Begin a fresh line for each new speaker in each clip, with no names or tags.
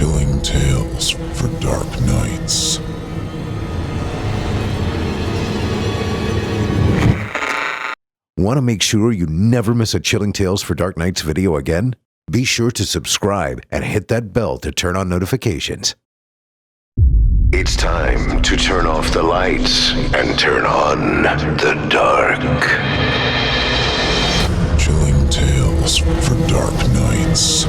Chilling tales for dark nights.
Want to make sure you never miss a Chilling Tales for Dark Nights video again? Be sure to subscribe and hit that bell to turn on notifications.
It's time to turn off the lights and turn on the dark.
Chilling tales for dark nights.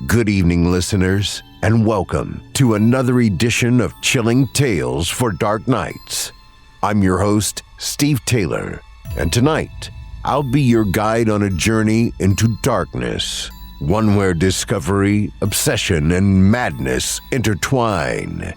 Good evening, listeners, and welcome to another edition of Chilling Tales for Dark Nights. I'm your host, Steve Taylor, and tonight, I'll be your guide on a journey into darkness, one where discovery, obsession, and madness intertwine.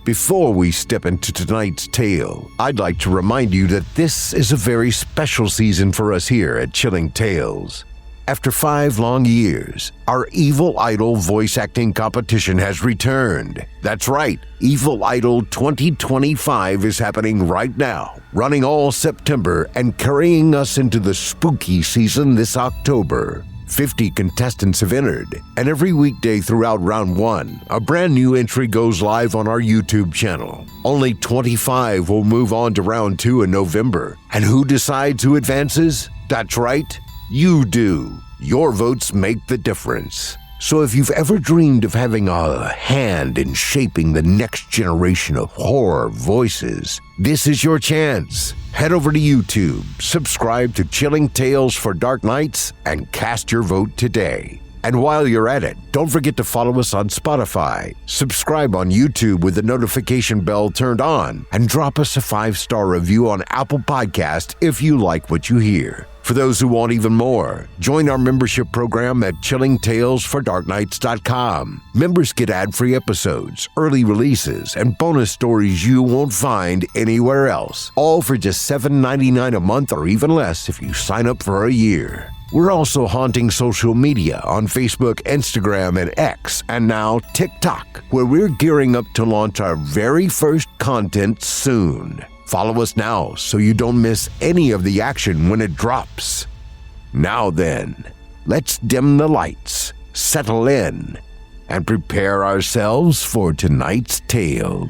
Before we step into tonight's tale, I'd like to remind you that this is a very special season for us here at Chilling Tales. After 5 long years, our Evil Idol voice acting competition has returned. That's right, Evil Idol 2025 is happening right now, running all September and carrying us into the spooky season this October. 50 contestants have entered, and every weekday throughout round 1, a brand new entry goes live on our YouTube channel. Only 25 will move on to round 2 in November. And who decides who advances? That's right, you do. Your votes make the difference. So if you've ever dreamed of having a hand in shaping the next generation of horror voices, this is your chance. Head over to YouTube, subscribe to Chilling Tales for Dark Nights, and cast your vote today. And while you're at it, don't forget to follow us on Spotify, subscribe on YouTube with the notification bell turned on, and drop us a 5-star review on Apple Podcast if you like what you hear. For those who want even more, join our membership program at chillingtalesfordarknights.com. Members get ad-free episodes, early releases, and bonus stories you won't find anywhere else, all for just $7.99 a month or even less if you sign up for a year. We're also haunting social media on Facebook, Instagram, and X, and now TikTok, where we're gearing up to launch our very first content soon. Follow us now so you don't miss any of the action when it drops. Now then, let's dim the lights, settle in, and prepare ourselves for tonight's tale.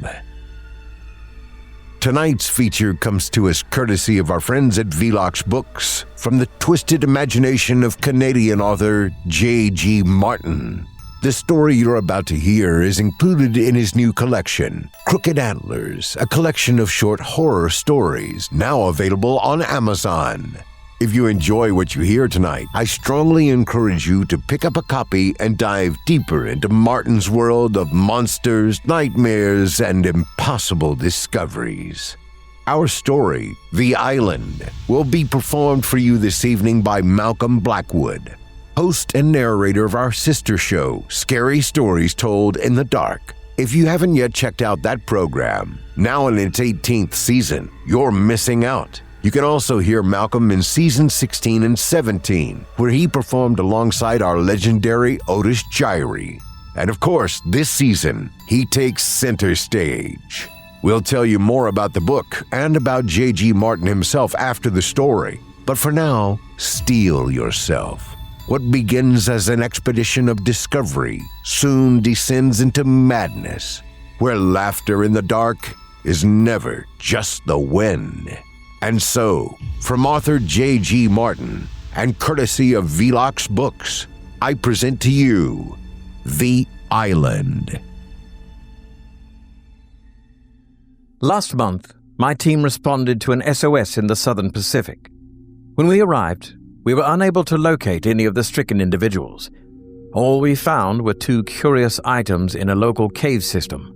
Tonight's feature comes to us courtesy of our friends at Velox Books, from the twisted imagination of Canadian author J.G. Martin. The story you're about to hear is included in his new collection, Crooked Antlers, a collection of short horror stories now available on Amazon. If you enjoy what you hear tonight, I strongly encourage you to pick up a copy and dive deeper into Martin's world of monsters, nightmares, and impossible discoveries. Our story, The Island, will be performed for you this evening by Malcolm Blackwood, host and narrator of our sister show, Scary Stories Told in the Dark. If you haven't yet checked out that program, now in its 18th season, you're missing out. You can also hear Malcolm in season 16 and 17, where he performed alongside our legendary Otis Gyrie. And of course, this season, he takes center stage. We'll tell you more about the book and about J.G. Martin himself after the story. But for now, steel yourself. What begins as an expedition of discovery soon descends into madness, where laughter in the dark is never just the wind. And so, from author J.G. Martin and courtesy of Velox Books, I present to you The Island.
Last month, my team responded to an SOS in the Southern Pacific. When we arrived, we were unable to locate any of the stricken individuals. All we found were 2 curious items in a local cave system,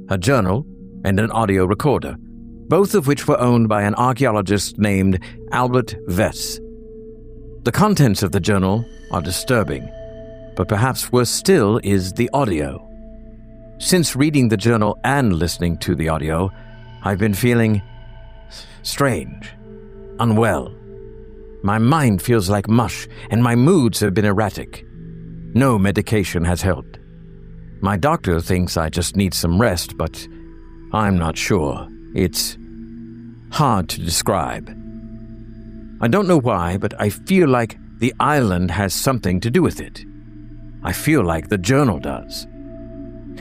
a journal and an audio recorder, both of which were owned by an archaeologist named Albert Vess. The contents of the journal are disturbing, but perhaps worse still is the audio. Since reading the journal and listening to the audio, I've been feeling strange, unwell. My mind feels like mush, and my moods have been erratic. No medication has helped. My doctor thinks I just need some rest, but I'm not sure. It's hard to describe. I don't know why, but I feel like the island has something to do with it. I feel like the journal does.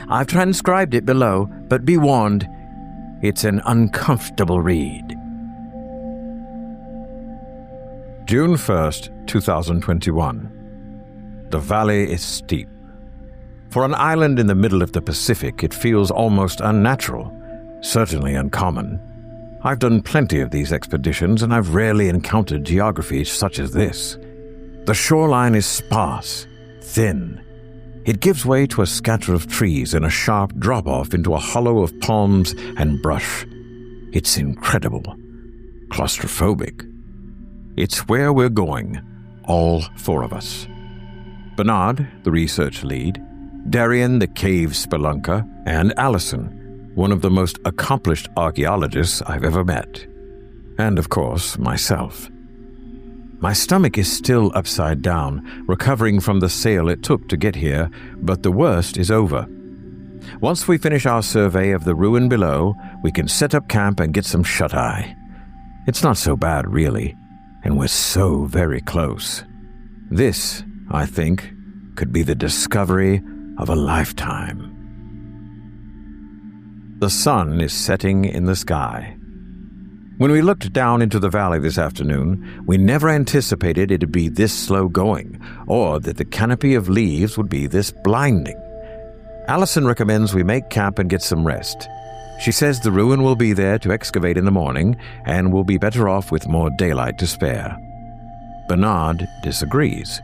I've transcribed it below, but be warned, it's an uncomfortable read.
June 1st, 2021. The valley is steep. For an island in the middle of the Pacific, it feels almost unnatural, certainly uncommon. I've done plenty of these expeditions, and I've rarely encountered geography such as this. The shoreline is sparse, thin. It gives way to a scatter of trees and a sharp drop-off into a hollow of palms and brush. It's incredible. Claustrophobic. It's where we're going, all four of us. Bernard, the research lead, Darian, the cave spelunker, and Allison, one of the most accomplished archaeologists I've ever met. And, of course, myself. My stomach is still upside down, recovering from the sail it took to get here, but the worst is over. Once we finish our survey of the ruin below, we can set up camp and get some shut-eye. It's not so bad, really, and we're so very close. This, I think, could be the discovery of a lifetime. The sun is setting in the sky. When we looked down into the valley this afternoon, we never anticipated it'd be this slow going, or that the canopy of leaves would be this blinding. Allison recommends we make camp and get some rest. She says the ruin will be there to excavate in the morning, and we'll be better off with more daylight to spare. Bernard disagrees.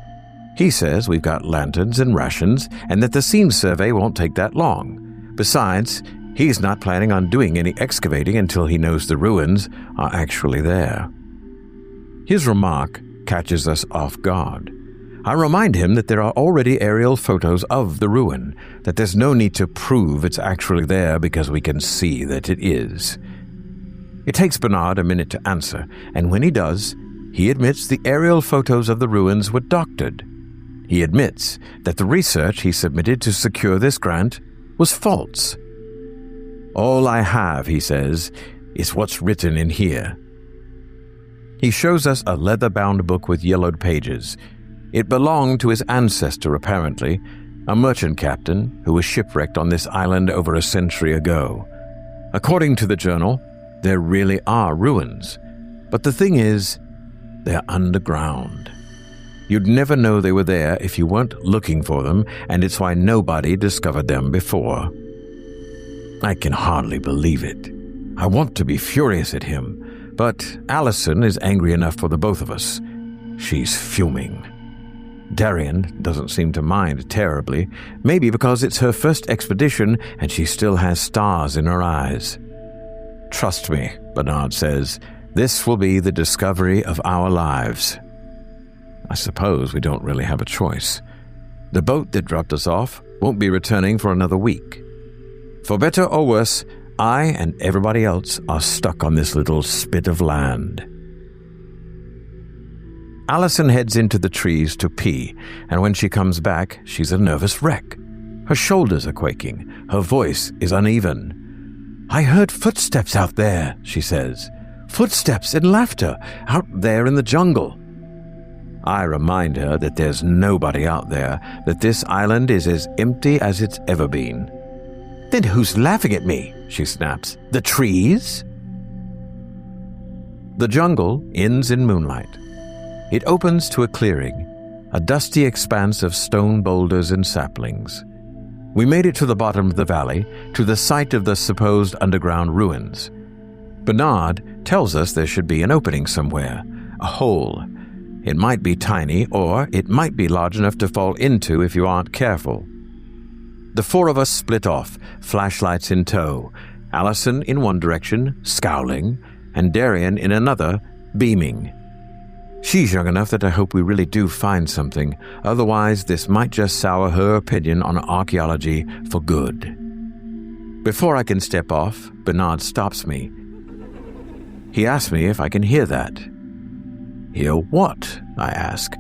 He says we've got lanterns and rations, and that the scene survey won't take that long. Besides, he's not planning on doing any excavating until he knows the ruins are actually there. His remark catches us off guard. I remind him that there are already aerial photos of the ruin, that there's no need to prove it's actually there because we can see that it is. It takes Bernard a minute to answer, and when he does, he admits the aerial photos of the ruins were doctored. He admits that the research he submitted to secure this grant was false. All I have, he says, is what's written in here. He shows us a leather-bound book with yellowed pages. It belonged to his ancestor, apparently, a merchant captain who was shipwrecked on this island over a century ago. According to the journal, there really are ruins. But the thing is, they're underground. You'd never know they were there if you weren't looking for them, and it's why nobody discovered them before. I can hardly believe it. I want to be furious at him, but Allison is angry enough for the both of us. She's fuming. Darian doesn't seem to mind terribly, maybe because it's her first expedition and she still has stars in her eyes. Trust me, Bernard says, this will be the discovery of our lives. I suppose we don't really have a choice. The boat that dropped us off won't be returning for another week. For better or worse, I and everybody else are stuck on this little spit of land. Allison heads into the trees to pee, and when she comes back, she's a nervous wreck. Her shoulders are quaking. Her voice is uneven. I heard footsteps out there, she says. Footsteps and laughter out there in the jungle. I remind her that there's nobody out there, that this island is as empty as it's ever been. Then who's laughing at me? She snaps. The trees? The jungle ends in moonlight. It opens to a clearing, a dusty expanse of stone boulders and saplings. We made it to the bottom of the valley, to the site of the supposed underground ruins. Bernard tells us there should be an opening somewhere, a hole. It might be tiny, or it might be large enough to fall into if you aren't careful. The four of us split off, flashlights in tow, Allison in one direction, scowling, and Darian in another, beaming. She's young enough that I hope we really do find something. Otherwise, this might just sour her opinion on archaeology for good. Before I can step off, Bernard stops me. He asks me if I can hear that. Hear what? I ask.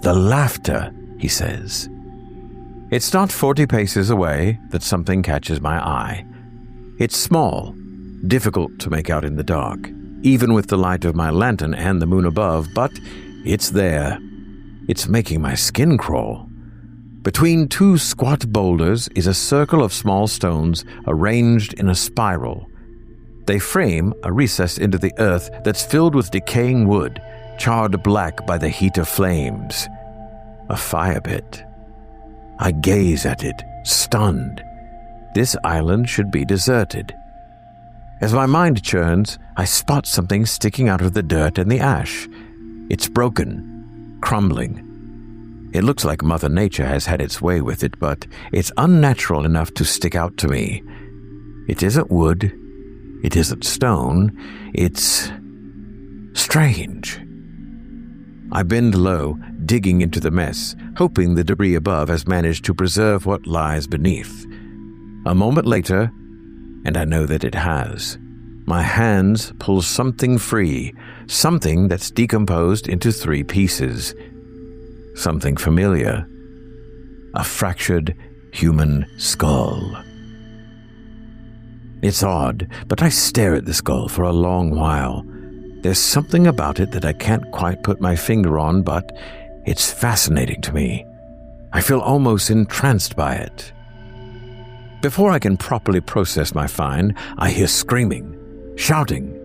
The laughter, he says. It's not 40 paces away that something catches my eye. It's small, difficult to make out in the dark, even with the light of my lantern and the moon above, but it's there. It's making my skin crawl. Between two squat boulders is a circle of small stones arranged in a spiral. They frame a recess into the earth that's filled with decaying wood, charred black by the heat of flames. A fire pit. I gaze at it, stunned. This island should be deserted. As my mind churns, I spot something sticking out of the dirt and the ash. It's broken, crumbling. It looks like Mother Nature has had its way with it, but it's unnatural enough to stick out to me. It isn't wood. It isn't stone. It's strange. I bend low, digging into the mess, hoping the debris above has managed to preserve what lies beneath. A moment later, and I know that it has. My hands pull something free, something that's decomposed into 3 pieces. Something familiar. A fractured human skull. It's odd, but I stare at the skull for a long while. There's something about it that I can't quite put my finger on, but it's fascinating to me. I feel almost entranced by it. Before I can properly process my find, I hear screaming, shouting.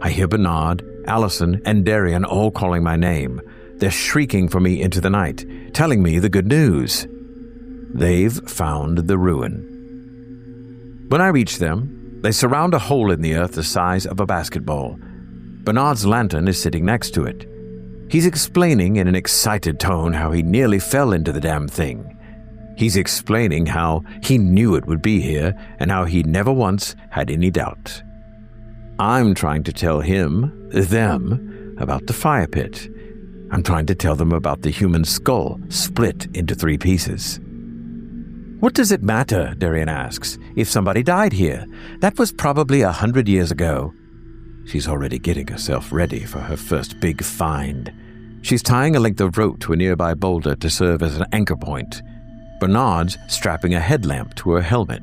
I hear Bernard, Allison, and Darian all calling my name. They're shrieking for me into the night, telling me the good news. They've found the ruin. When I reach them, they surround a hole in the earth the size of a basketball. Bernard's lantern is sitting next to it. He's explaining in an excited tone how he nearly fell into the damn thing. He's explaining how he knew it would be here and how he never once had any doubt. I'm trying to tell them, about the fire pit. I'm trying to tell them about the human skull split into 3 pieces. What does it matter, Darian asks, if somebody died here? That was probably 100 years ago. She's already getting herself ready for her first big find. She's tying a length of rope to a nearby boulder to serve as an anchor point. Bernard's strapping a headlamp to her helmet.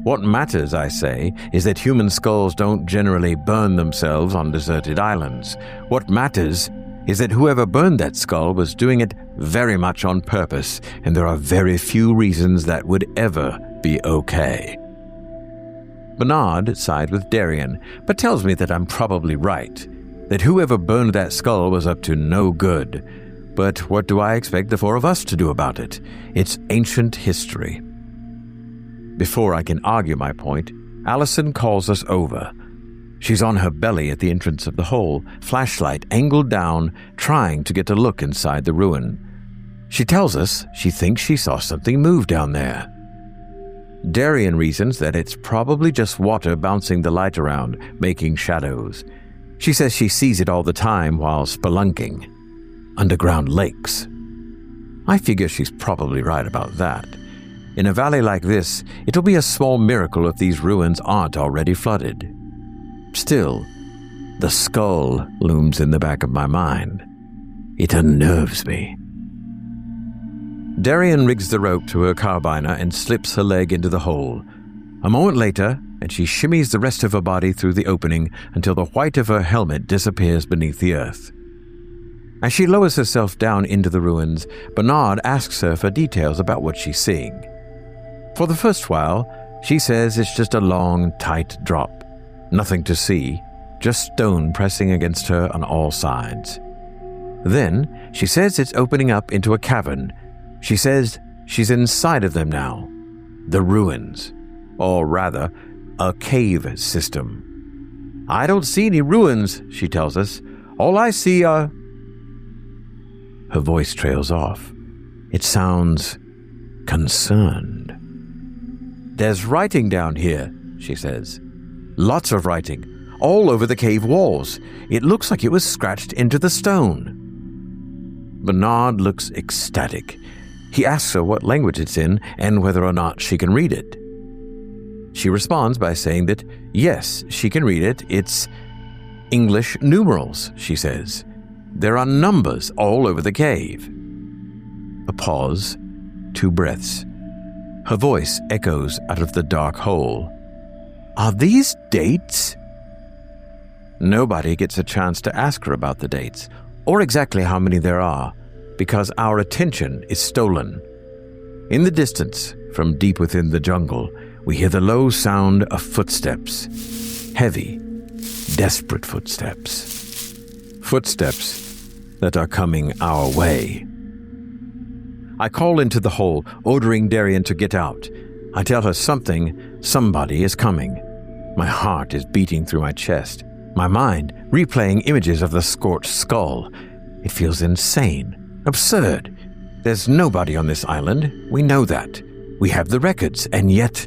What matters, I say, is that human skulls don't generally burn themselves on deserted islands. What matters is that whoever burned that skull was doing it very much on purpose, and there are very few reasons that would ever be okay. Bernard sighed with Darian, but tells me that I'm probably right, that whoever burned that skull was up to no good. But what do I expect the 4 of us to do about it? It's ancient history. Before I can argue my point, Allison calls us over. She's on her belly at the entrance of the hole, flashlight angled down, trying to get a look inside the ruin. She tells us she thinks she saw something move down there. Darian reasons that it's probably just water bouncing the light around, making shadows. She says she sees it all the time while spelunking. Underground lakes. I figure she's probably right about that. In a valley like this, it'll be a small miracle if these ruins aren't already flooded. Still, the skull looms in the back of my mind. It unnerves me. Darian rigs the rope to her carbiner and slips her leg into the hole. A moment later, and she shimmies the rest of her body through the opening until the white of her helmet disappears beneath the earth. As she lowers herself down into the ruins, Bernard asks her for details about what she's seeing. For the first while, she says it's just a long, tight drop. Nothing to see, just stone pressing against her on all sides. Then, she says it's opening up into a cavern. She says she's inside of them now. The ruins. Or rather, a cave system. I don't see any ruins, she tells us. All I see are... Her voice trails off. It sounds concerned. There's writing down here, she says. Lots of writing.
all over the cave walls. It looks like it was scratched into the stone. Bernard looks ecstatic. He asks her what language it's in and whether or not she can read it. She responds by saying that yes, she can read it. It's English numerals, she says. There are numbers all over the cave. A pause, 2 breaths. Her voice echoes out of the dark hole. Are these dates? Nobody gets a chance to ask her about the dates, or exactly how many there are, because our attention is stolen. In the distance, from deep within the jungle, we hear the low sound of footsteps. Heavy, desperate footsteps. Footsteps that are coming our way. I call into the hole, ordering Darian to get out. I tell her somebody is coming. My heart is beating through my chest, my mind replaying images of the scorched skull. It feels insane, absurd. There's nobody on this island, we know that. We have the records, and yet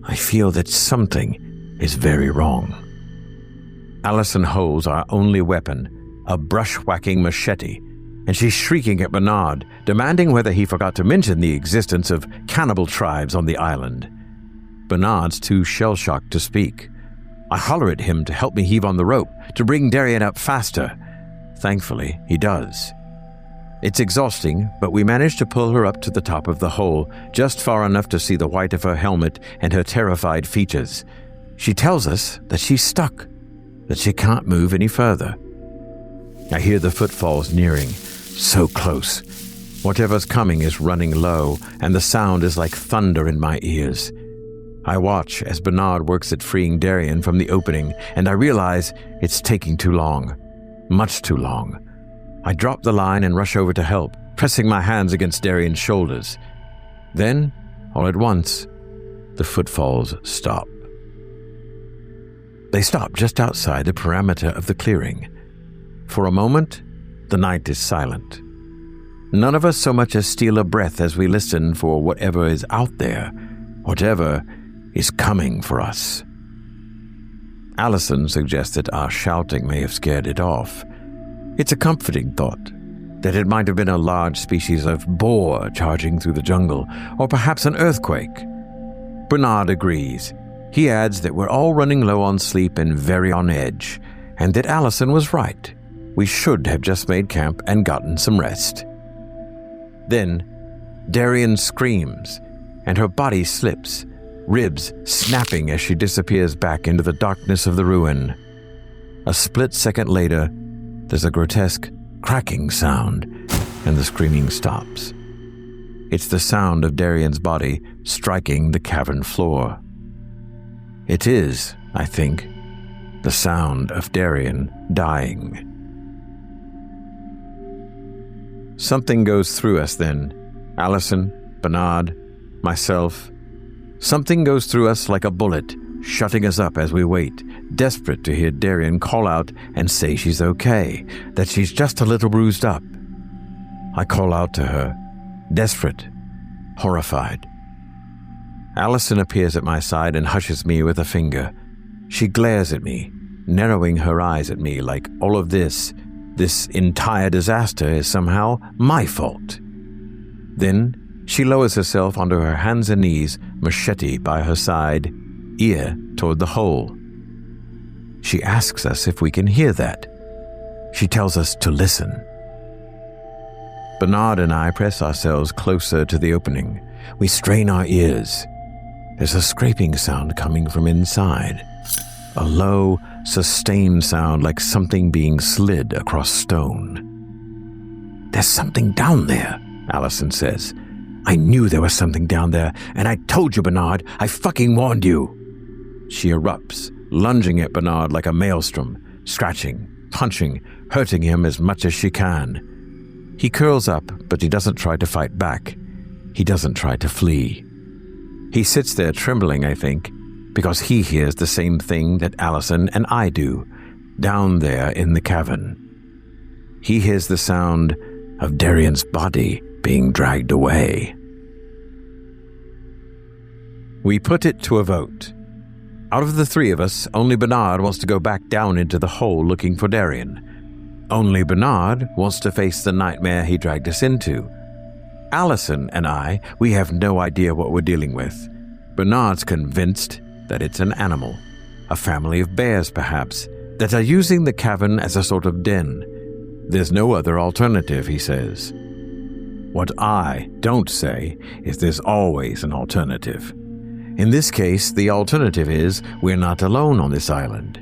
I feel that something is very wrong. Allison holds our only weapon, a brush-whacking machete, and she's shrieking at Bernard, demanding whether he forgot to mention the existence of cannibal tribes on the island. Bernard's too shell-shocked to speak. I holler at him to help me heave on the rope, to bring Darian up faster. Thankfully, he does. It's exhausting, but we manage to pull her up to the top of the hole, just far enough to see the white of her helmet and her terrified features. She tells us that she's stuck, that she can't move any further. I hear the footfalls nearing, so close. Whatever's coming is running low, and the sound is like thunder in my ears. I watch as Bernard works at freeing Darian from the opening, and I realize it's taking too long. Much too long. I drop the line and rush over to help, pressing my hands against Darian's shoulders. Then, all at once, the footfalls stop. They stop just outside the perimeter of the clearing. For a moment, the night is silent. None of us so much as steal a breath as we listen for whatever is out there, whatever is coming for us. Allison suggests that our shouting may have scared it off. It's a comforting thought, that it might have been a large species of boar charging through the jungle, or perhaps an earthquake. Bernard agrees. He adds that we're all running low on sleep and very on edge, and that Allison was right. We should have just made camp and gotten some rest. Then, Darian screams, and her body slips, ribs snapping as she disappears back into the darkness of the ruin. A split second later, there's a grotesque cracking sound, and the screaming stops. It's the sound of Darian's body striking the cavern floor. It is, I think, the sound of Darian dying. Something goes through us then. Allison, Bernard, myself. Something goes through us like a bullet, shutting us up as we wait, desperate to hear Darian call out and say she's okay, that she's just a little bruised up. I call out to her, desperate, horrified. Allison appears at my side and hushes me with a finger. She glares at me, narrowing her eyes at me like all of this entire disaster is somehow my fault. Then she lowers herself onto her hands and knees, machete by her side, ear toward the hole. She asks us if we can hear that. She tells us to listen. Bernard and I press ourselves closer to the opening. We strain our ears. There's a scraping sound coming from inside. A low, sustained sound like something being slid across stone. There's something down there, Allison says. I knew there was something down there, and I told you, Bernard. I fucking warned you. She erupts, lunging at Bernard like a maelstrom, scratching, punching, hurting him as much as she can. He curls up, but he doesn't try to fight back. He doesn't try to flee. He sits there trembling, I think, because he hears the same thing that Allison and I do, down there in the cavern. He hears the sound of Darian's body being dragged away. We put it to a vote.
Out of the three of us, only Bernard wants to go back down into the hole looking for Darian. Only Bernard wants to face the nightmare he dragged us into. Allison and I, we have no idea what we're dealing with. Bernard's convinced that it's an animal, a family of bears perhaps, that are using the cavern as a sort of den. There's no other alternative, he says. What I don't say is there's always an alternative. In this case, the alternative is we're not alone on this island.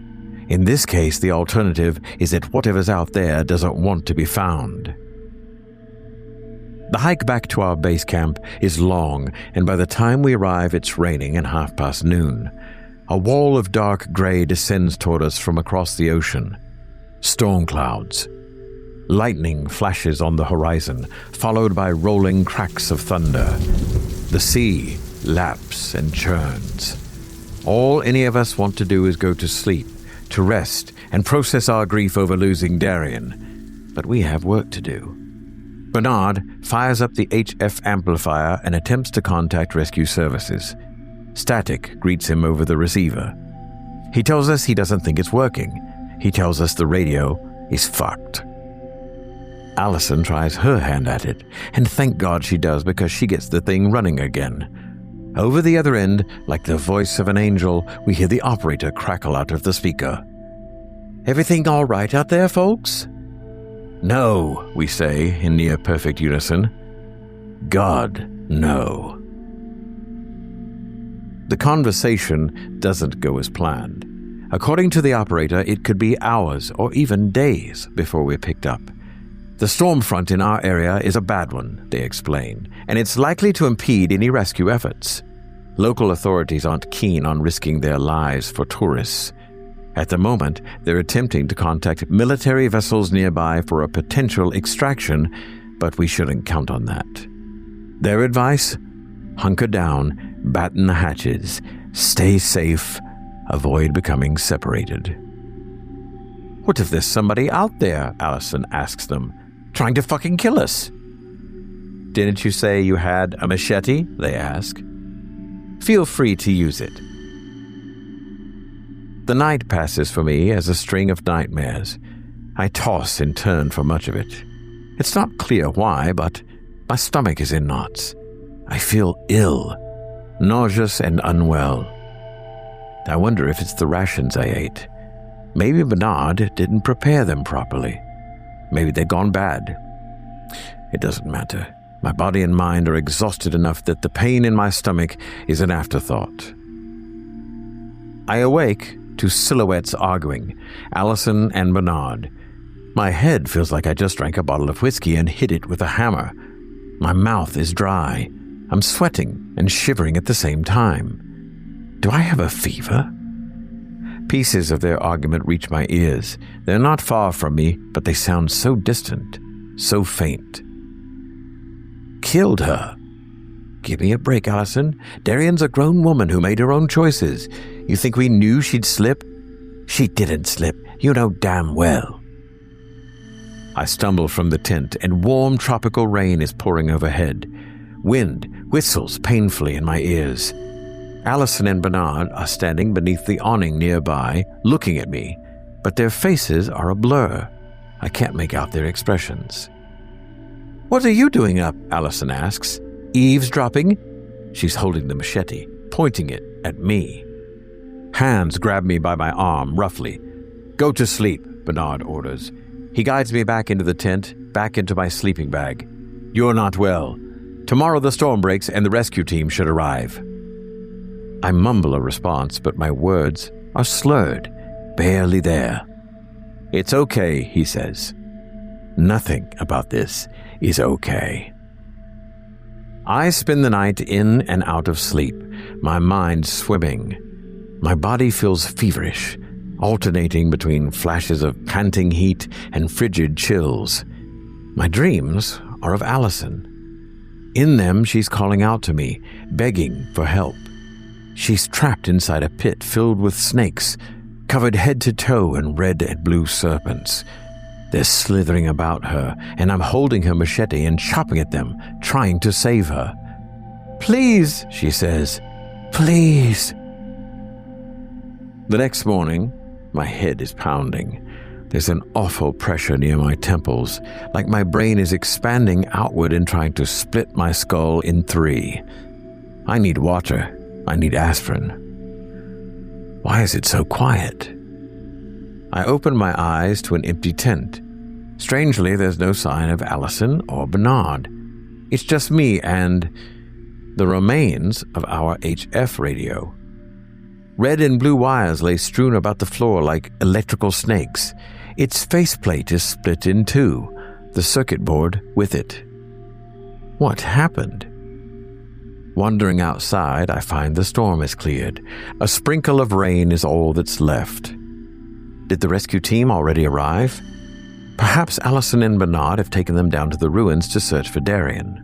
In this case, the alternative is that whatever's out there doesn't want to be found. The hike back to our base camp is long, and by the time we arrive, it's raining and noon. A wall of dark gray descends toward us from across the ocean. Storm clouds. Lightning flashes on the horizon, followed by rolling cracks of thunder. The sea laps and churns. All any of us want to do is go to sleep, to rest, and process our grief over losing Darian. But we have work to do. Bernard fires up the HF amplifier and attempts to contact rescue services. Static greets him over the receiver. He tells us he doesn't think it's working. He tells us the radio is fucked. Allison tries her hand at it, and thank God she does because she gets the thing running again. Over the other end, like the voice of an angel, we hear the operator crackle out of the speaker. "Everything all right out there, folks?" "No," we say in near-perfect unison. "God, no." The conversation doesn't go as planned. According to the operator, it could be hours or even days before we're picked up. The storm front in our area is a bad one, they explain, and it's likely to impede any rescue efforts. Local authorities aren't keen on risking their lives for tourists. At the moment, they're attempting to contact military vessels nearby for a potential extraction, but we shouldn't count on that. Their advice? Hunker down, batten the hatches, stay safe, avoid becoming separated. "What if there's somebody out there?" Allison asks them, "trying to fucking kill us?" "Didn't you say you had a machete?" they ask. "Feel free to use it." The night passes for me as a string of nightmares. I toss and turn for much of it. It's not clear why, but my stomach is in knots. I feel ill, nauseous and unwell. I wonder if it's the rations I ate. Maybe Bernard didn't prepare them properly. Maybe they've gone bad. It doesn't matter. My body and mind are exhausted enough that the pain in my stomach is an afterthought. I awake to silhouettes arguing, Allison and Bernard. My head feels like I just drank a bottle of whiskey and hit it with a hammer. My mouth is dry. I'm sweating and shivering at the same time. Do I have a fever? Pieces of their argument reach my ears. They're not far from me, but they sound so distant, so faint. Killed her. Give me a break, Allison. Darian's a grown woman who made her own choices. You think we knew she'd slip? She didn't slip. You know damn well. I stumble from the tent, and warm tropical rain is pouring overhead. Wind whistles painfully in my ears. Allison and Bernard are standing beneath the awning nearby, looking at me, but their faces are a blur. I can't make out their expressions. "What are you doing up?" Allison asks. "Eavesdropping?" She's holding the machete, pointing it at me. Hands grab me by my arm, roughly. "Go to sleep," Bernard orders. He guides me back into the tent, back into my sleeping bag. "You're not well. Tomorrow the storm breaks and the rescue team should arrive." I mumble a response, but my words are slurred, barely there. "It's okay," he says. Nothing about this is okay. I spend the night in and out of sleep, my mind swimming. My body feels feverish, alternating between flashes of panting heat and frigid chills. My dreams are of Allison. In them, she's calling out to me, begging for help. She's trapped inside a pit filled with snakes, covered head to toe in red and blue serpents. They're slithering about her, and I'm holding her machete and chopping at them, trying to save her. "Please," she says. "Please." The next morning, my head is pounding. There's an awful pressure near my temples, like my brain is expanding outward and trying to split my skull in 3. I need water. I need aspirin. Why is it so quiet? I open my eyes to an empty tent. Strangely, there's no sign of Allison or Bernard. It's just me and the remains of our HF radio. Red and blue wires lay strewn about the floor like electrical snakes. Its faceplate is split in 2, the circuit board with it. What happened? Wandering outside, I find the storm has cleared. A sprinkle of rain is all that's left. Did the rescue team already arrive? Perhaps Allison and Bernard have taken them down to the ruins to search for Darian.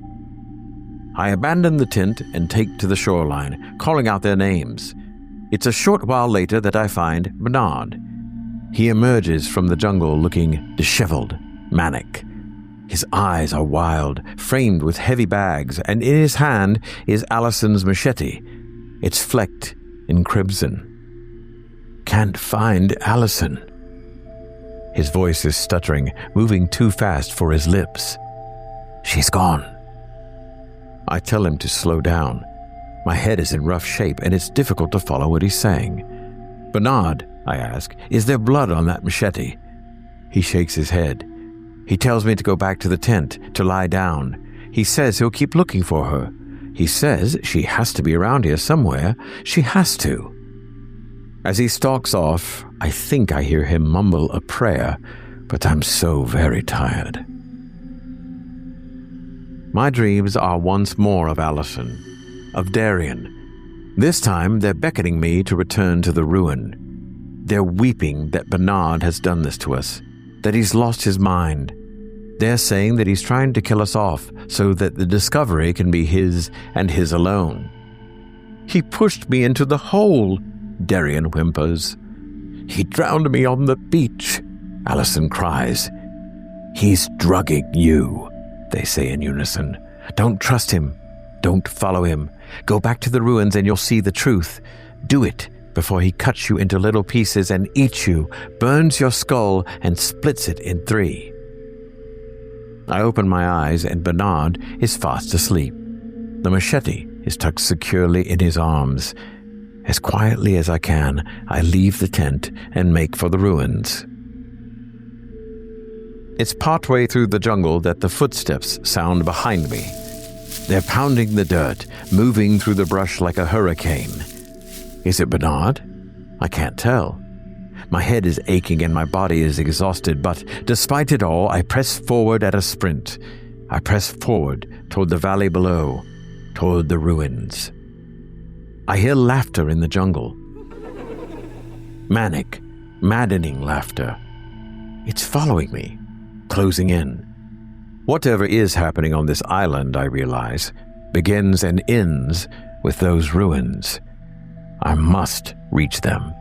I abandon the tent and take to the shoreline, calling out their names. It's a short while later that I find Bernard. He emerges from the jungle looking disheveled, manic. His eyes are wild, framed with heavy bags, and in his hand is Allison's machete. It's flecked in crimson. Can't find Allison. His voice is stuttering, moving too fast for his lips. She's gone. I tell him to slow down. My head is in rough shape, and it's difficult to follow what he's saying. Bernard, I ask, is there blood on that machete? He shakes his head. He tells me to go back to the tent, to lie down. He says he'll keep looking for her. He says she has to be around here somewhere. She has to. As he stalks off, I think I hear him mumble a prayer, but I'm so very tired. My dreams are once more of Allison, of Darian. This time they're beckoning me to return to the ruin. They're weeping that Bernard has done this to us, that he's lost his mind. They're saying that he's trying to kill us off so that the discovery can be his and his alone. He pushed me into the hole, Darian whimpers. He drowned me on the beach, Allison cries. He's drugging you, they say in unison. Don't trust him. Don't follow him. Go back to the ruins and you'll see the truth. Do it before he cuts you into little pieces and eats you, burns your skull, and splits it in 3. I open my eyes and Bernard is fast asleep. The machete is tucked securely in his arms. As quietly as I can, I leave the tent and make for the ruins. It's partway through the jungle that the footsteps sound behind me. They're pounding the dirt, moving through the brush like a hurricane. Is it Bernard? I can't tell. My head is aching and my body is exhausted, but despite it all, I press forward at a sprint. I press forward toward the valley below, toward the ruins. I hear laughter in the jungle. Manic, maddening laughter. It's following me, closing in. Whatever is happening on this island, I realize, begins and ends with those ruins. I must reach them.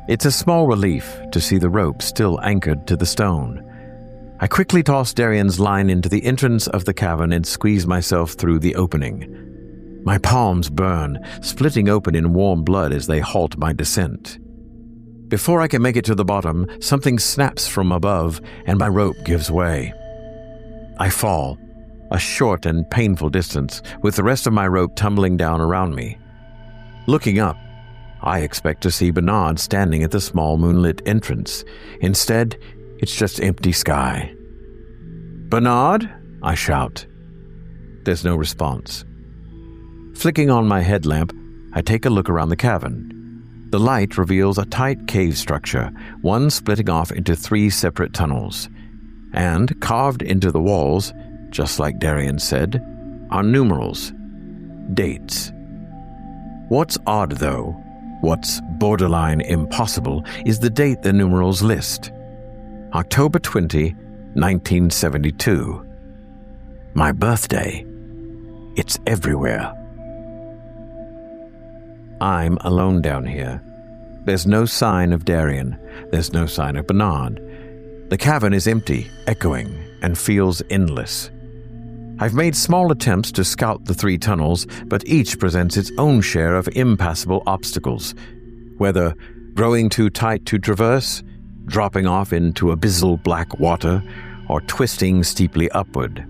It's a small relief to see the rope still anchored to the stone. I quickly toss Darian's line into the entrance of the cavern and squeeze myself through the opening. My palms burn, splitting open in warm blood as they halt my descent. Before I can make it to the bottom, something snaps from above and my rope gives way. I fall, a short and painful distance, with the rest of my rope tumbling down around me. Looking up, I expect to see Bernard standing at the small moonlit entrance. Instead, it's just empty sky. "Bernard?" I shout. There's no response. Flicking on my headlamp, I take a look around the cavern. The light reveals a tight cave structure, one splitting off into 3 separate tunnels. And carved into the walls, just like Darian said, are numerals, dates. What's odd, though, what's borderline impossible, is the date the numerals list. October 20, 1972. My birthday. It's everywhere. I'm alone down here. There's no sign of Darian. There's no sign of Bernard. The cavern is empty, echoing, and feels endless. I've made small attempts to scout the 3 tunnels, but each presents its own share of impassable obstacles. whether growing too tight to traverse, dropping off into abyssal black water, or twisting steeply upward.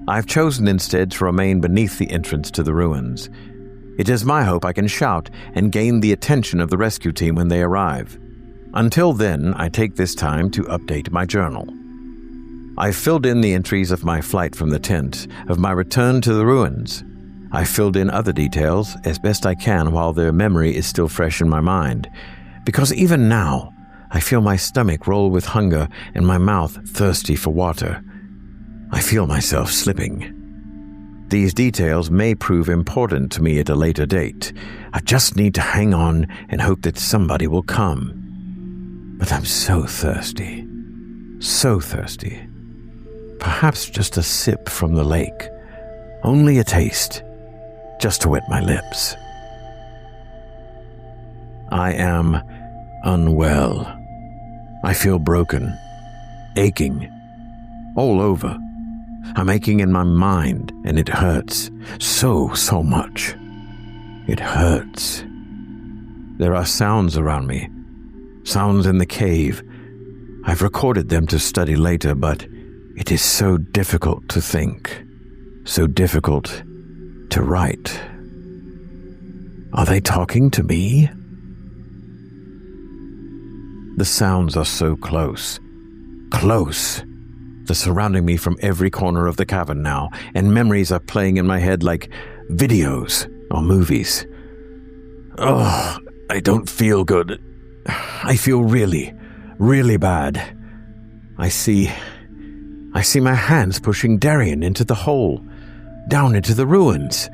I've chosen instead to remain beneath the entrance to the ruins. It is my hope I can shout and gain the attention of the rescue team when they arrive. Until then, I take this time to update my journal. I filled in the entries of my flight from the tent, of my return to the ruins. I filled in other details as best I can while their memory is still fresh in my mind, because even now, I feel my stomach roll with hunger and my mouth thirsty for water. I feel myself slipping. These details may prove important to me at a later date. I just need to hang on and hope that somebody will come. But I'm so thirsty. So thirsty. Perhaps just a sip from the lake. Only a taste. Just to wet my lips. I am unwell. I feel broken. Aching. All over. I'm aching in my mind, and it hurts. So much. It hurts. There are sounds around me. Sounds in the cave. I've recorded them to study later, but it is so difficult to think. So difficult to write. Are they talking to me? The sounds are so close. Close. They're surrounding me from every corner of the cavern now, and memories are playing in my head like videos or movies. Oh, I don't feel good. I feel really, really bad. I see my hands pushing Darian into the hole, down into the ruins.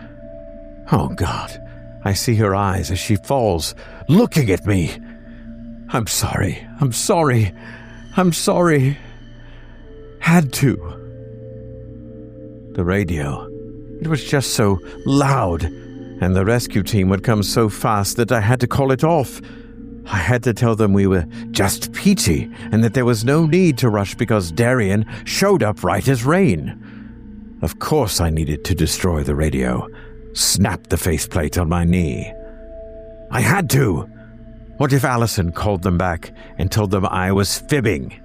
Oh, God. I see her eyes as she falls, looking at me. I'm sorry. Had to. The radio. It was just so loud, and the rescue team would come so fast that I had to call it off. I had to tell them we were just peachy, and that there was no need to rush because Darian showed up right as rain. Of course I needed to destroy the radio. Snap the faceplate on my knee. I had to. What if Allison called them back and told them I was fibbing?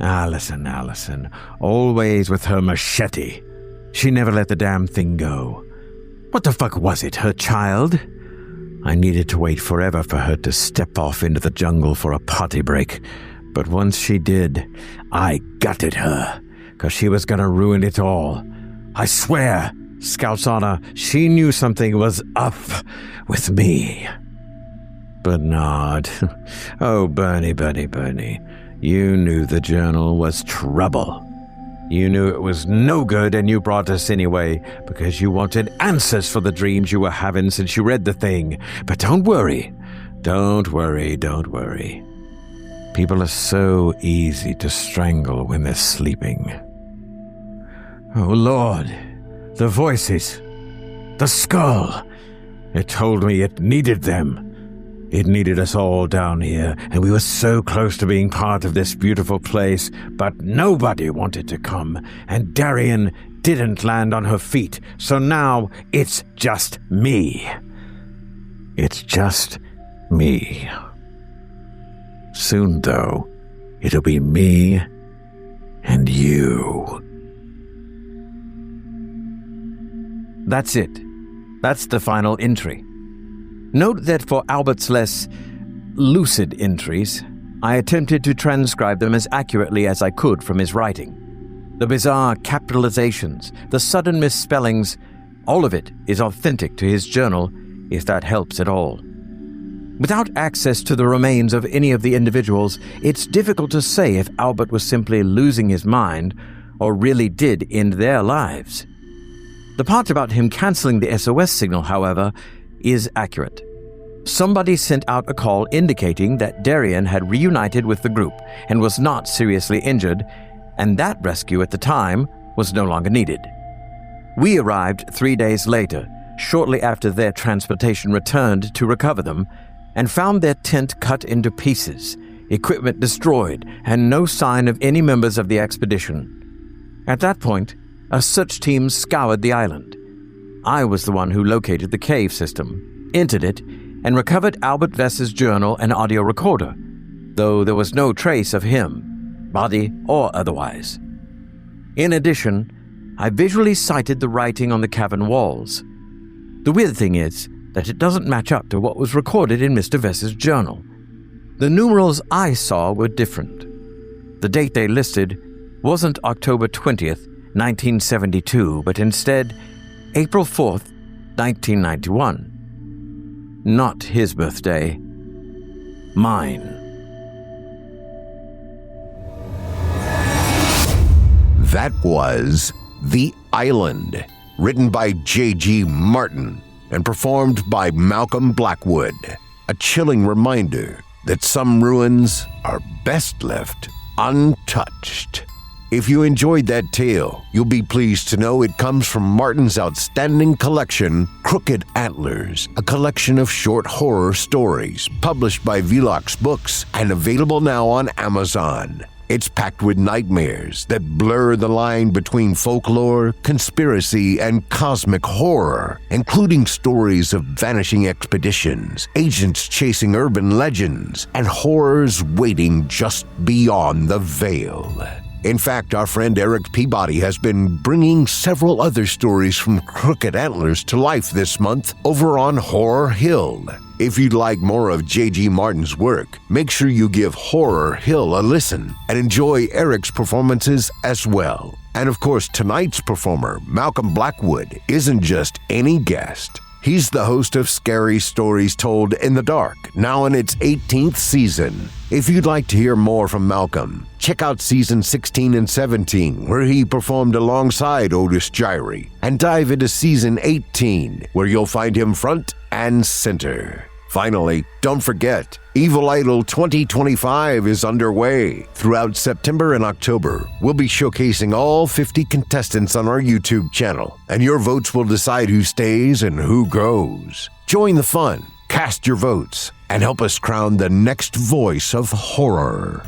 Allison, always with her machete. She never let the damn thing go. What the fuck was it, her child? I needed to wait forever for her to step off into the jungle for a potty break. But once she did, I gutted her, 'cause she was gonna ruin it all. I swear, Scout's honor, she knew something was up with me. Bernard. Oh, Bernie. You knew the journal was trouble. You knew it was no good, and you brought us anyway because you wanted answers for the dreams you were having since you read the thing. But don't worry. People are so easy to strangle when they're sleeping. Oh, Lord. The voices. The skull. It told me it needed them. It needed us all down here, and we were so close to being part of this beautiful place, but nobody wanted to come, and Darian didn't land on her feet, so now it's just me. It's just me. Soon, though, it'll be me and you.
That's it. That's the final entry. Note that for Albert's less lucid entries, I attempted to transcribe them as accurately as I could from his writing. The bizarre capitalizations, the sudden misspellings, all of it is authentic to his journal, if that helps at all. Without access to the remains of any of the individuals, it's difficult to say if Albert was simply losing his mind or really did end their lives. The part about him canceling the SOS signal, however, is accurate. Somebody sent out a call indicating that Darian had reunited with the group and was not seriously injured, and that rescue at the time was no longer needed. We arrived 3 days later, shortly after their transportation returned to recover them, and found their tent cut into pieces, equipment destroyed, and no sign of any members of the expedition. At that point, a search team scoured the island. I was the one who located the cave system, entered it, and recovered Albert Vess's journal and audio recorder, though there was no trace of him, body or otherwise. In addition, I visually cited the writing on the cavern walls. The weird thing is that it doesn't match up to what was recorded in Mr. Vess's journal. The numerals I saw were different. The date they listed wasn't October 20th, 1972, but instead April 4th, 1991. Not his birthday. Mine.
That was The Island, written by J.G. Martin and performed by Malcolm Blackwood. A chilling reminder that some ruins are best left untouched. If you enjoyed that tale, you'll be pleased to know it comes from Martin's outstanding collection, Crooked Antlers, a collection of short horror stories published by Velox Books and available now on Amazon. It's packed with nightmares that blur the line between folklore, conspiracy, and cosmic horror, including stories of vanishing expeditions, agents chasing urban legends, and horrors waiting just beyond the veil. In fact, our friend Eric Peabody has been bringing several other stories from Crooked Antlers to life this month over on Horror Hill. If you'd like more of J.G. Martin's work, make sure you give Horror Hill a listen and enjoy Eric's performances as well. And of course, tonight's performer, Malcolm Blackwood, isn't just any guest. He's the host of Scary Stories Told in the Dark, now in its 18th season. If you'd like to hear more from Malcolm, check out season 16 and 17, where he performed alongside Otis Gyrie, and dive into season 18, where you'll find him front and center. Finally, don't forget, Evil Idol 2025 is underway. Throughout September and October, we'll be showcasing all 50 contestants on our YouTube channel, and your votes will decide who stays and who goes. Join the fun, cast your votes, and help us crown the next voice of horror.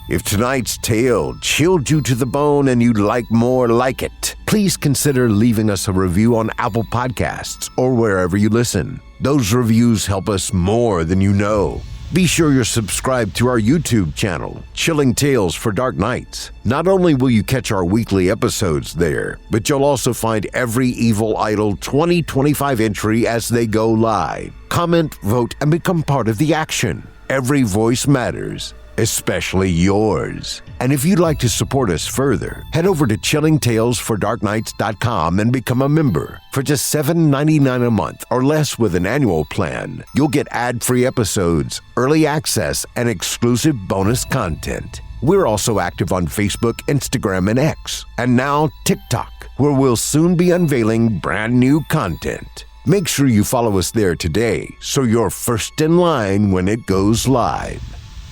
If tonight's tale chilled you to the bone and you'd like more like it, please consider leaving us a review on Apple Podcasts or wherever you listen. Those reviews help us more than you know. Be sure you're subscribed to our YouTube channel, Chilling Tales for Dark Nights. Not only will you catch our weekly episodes there, but you'll also find every Evil Idol 2025 entry as they go live. Comment, vote, and become part of the action. Every voice matters, especially yours. And if you'd like to support us further, head over to chillingtalesfordarknights.com and become a member. For just $7.99 a month or less with an annual plan, you'll get ad-free episodes, early access, and exclusive bonus content. We're also active on Facebook, Instagram, and X, and now TikTok, where we'll soon be unveiling brand new content. Make sure you follow us there today so you're first in line when it goes live.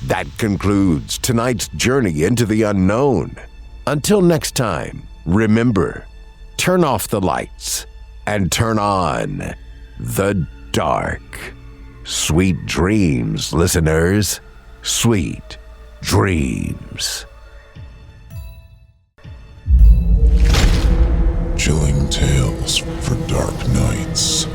That concludes tonight's journey into the unknown. Until next time, remember, turn off the lights and turn on the dark. Sweet dreams, listeners. Sweet dreams.
Chilling Tales for Dark Nights.